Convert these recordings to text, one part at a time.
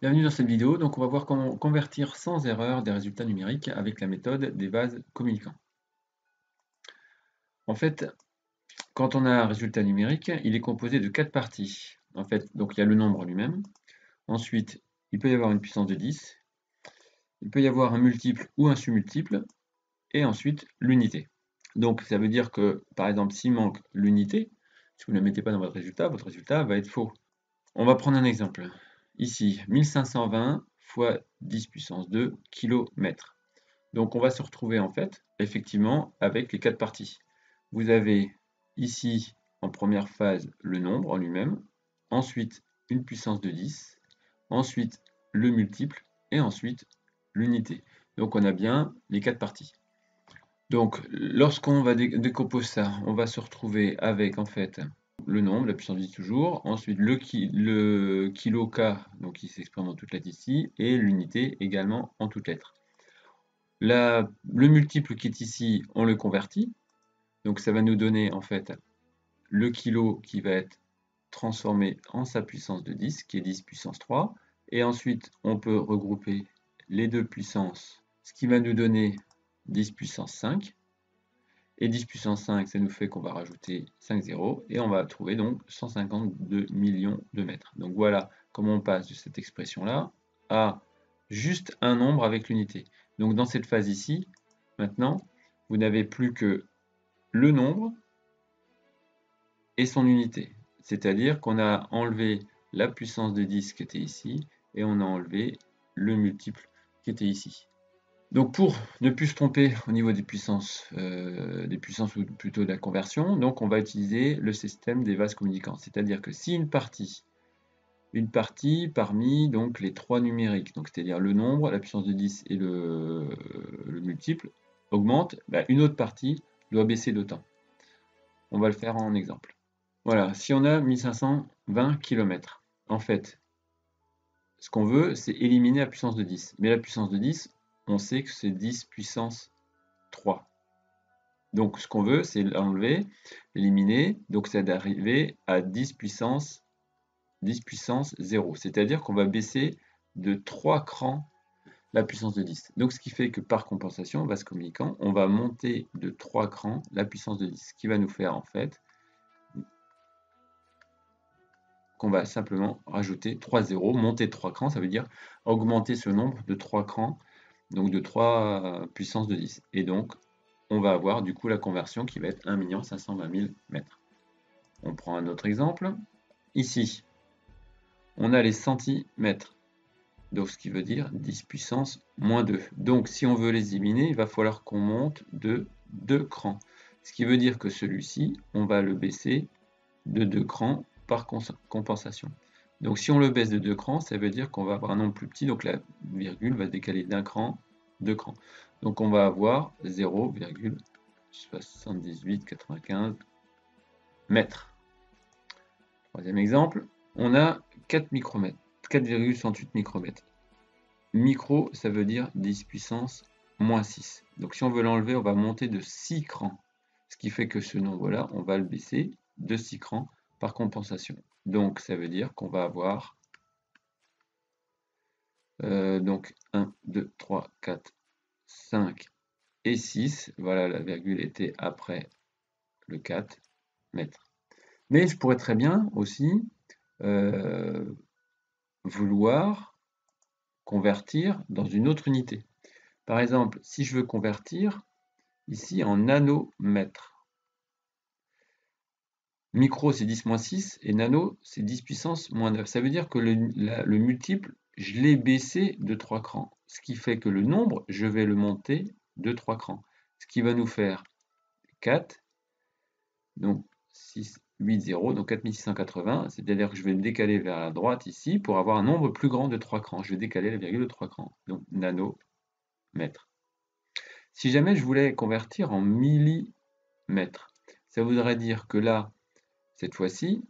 Bienvenue dans cette vidéo. Donc, on va voir comment convertir sans erreur des résultats numériques avec la méthode des vases communicants. En fait, quand on a un résultat numérique, il est composé de 4 parties. En fait, donc il y a le nombre lui-même. Ensuite, il peut y avoir une puissance de 10. Il peut y avoir un multiple ou un submultiple. Et ensuite, l'unité. Donc, ça veut dire que, par exemple, s'il manque l'unité, si vous ne la mettez pas dans votre résultat va être faux. On va prendre un exemple. Ici, 1520 fois 10 puissance 2 km. Donc on va se retrouver en fait, effectivement, avec les 4 parties. Vous avez ici, en première phase, le nombre en lui-même, ensuite une puissance de 10, ensuite le multiple, et ensuite l'unité. Donc on a bien les 4 parties. Donc lorsqu'on va décomposer ça, on va se retrouver avec en fait le nombre, la puissance de 10 toujours, ensuite le kilo K, donc qui s'exprime en toutes lettres ici, et l'unité également en toutes lettres. Le multiple qui est ici, on le convertit, donc ça va nous donner en fait le kilo qui va être transformé en sa puissance de 10, qui est 10 puissance 3, et ensuite on peut regrouper les deux puissances, ce qui va nous donner 10 puissance 5, et 10 puissance 5, ça nous fait qu'on va rajouter 5 zéros, et on va trouver donc 152 millions de mètres. Donc voilà comment on passe de cette expression-là à juste un nombre avec l'unité. Donc dans cette phase ici, maintenant, vous n'avez plus que le nombre et son unité. C'est-à-dire qu'on a enlevé la puissance de 10 qui était ici, et on a enlevé le multiple qui était ici. Donc pour ne plus se tromper au niveau des puissances ou plutôt de la conversion, donc on va utiliser le système des vases communicants. C'est-à-dire que si une partie parmi donc les trois numériques, donc c'est-à-dire le nombre, la puissance de 10 et le multiple, augmente, bah, une autre partie doit baisser d'autant. On va le faire en exemple. Voilà, si on a 1520 km, en fait, ce qu'on veut, c'est éliminer la puissance de 10. Mais la puissance de 10, on sait que c'est 10 puissance 3. Donc ce qu'on veut, c'est l'enlever, l'éliminer, donc c'est d'arriver à 10 puissance 0. C'est-à-dire qu'on va baisser de 3 crans la puissance de 10. Donc ce qui fait que par compensation, vase communicant, on va monter de 3 crans la puissance de 10. Ce qui va nous faire en fait qu'on va simplement rajouter 3 zéros, monter de 3 crans, ça veut dire augmenter ce nombre de 3 crans, donc de 3 puissance de 10. Et donc on va avoir du coup la conversion qui va être 1 520 000 mètres. On prend un autre exemple. Ici, on a les centimètres. Donc ce qui veut dire 10 puissance moins 2. Donc si on veut les éliminer, il va falloir qu'on monte de 2 crans. Ce qui veut dire que celui-ci, on va le baisser de 2 crans par compensation. Donc si on le baisse de 2 crans, ça veut dire qu'on va avoir un nombre plus petit, donc la virgule va se décaler d'un cran, 2 crans. Donc on va avoir 0,7895 mètres. Troisième exemple, on a 4 micromètres, 4,68 micromètres. Micro, ça veut dire 10 puissance moins 6. Donc si on veut l'enlever, on va monter de 6 crans. Ce qui fait que ce nombre-là, on va le baisser de 6 crans par compensation. Donc ça veut dire qu'on va avoir donc 1, 2, 3, 4, 5 et 6. Voilà, la virgule était après le 4 mètres. Mais je pourrais très bien aussi vouloir convertir dans une autre unité. Par exemple, si je veux convertir ici en nanomètres. Micro, c'est 10 moins 6, et nano, c'est 10 puissance moins 9. Ça veut dire que le multiple, je l'ai baissé de 3 crans. Ce qui fait que le nombre, je vais le monter de 3 crans. Ce qui va nous faire 4, donc 6, 8, 0, donc 4680. C'est-à-dire que je vais me décaler vers la droite ici pour avoir un nombre plus grand de 3 crans. Je vais décaler la virgule de 3 crans, donc nanomètres. Si jamais je voulais convertir en millimètres, ça voudrait dire que là, cette fois-ci,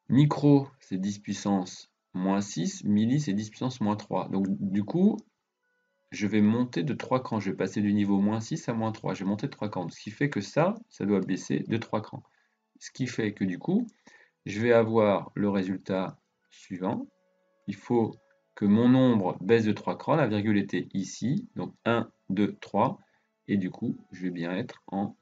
micro, c'est 10 puissance moins 6, milli, c'est 10 puissance moins 3. Donc du coup, je vais monter de 3 crans. Je vais passer du niveau moins 6 à moins 3. Je vais monter de 3 crans. Ce qui fait que ça doit baisser de 3 crans. Ce qui fait que du coup, je vais avoir le résultat suivant. Il faut que mon nombre baisse de 3 crans, la virgule était ici, donc 1, 2, 3, et du coup, je vais bien être en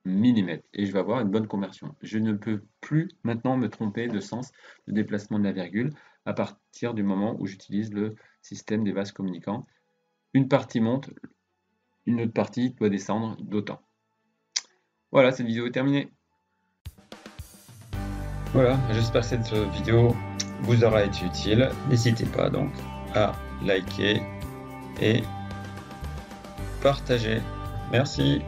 millimètres, et je vais avoir une bonne conversion. Je ne peux plus maintenant me tromper de sens de déplacement de la virgule à partir du moment où j'utilise le système des vases communicants. Une partie monte, une autre partie doit descendre d'autant. Voilà, cette vidéo est terminée. Voilà, j'espère que cette vidéo vous aura été utile. N'hésitez pas donc à liker et partager. Merci.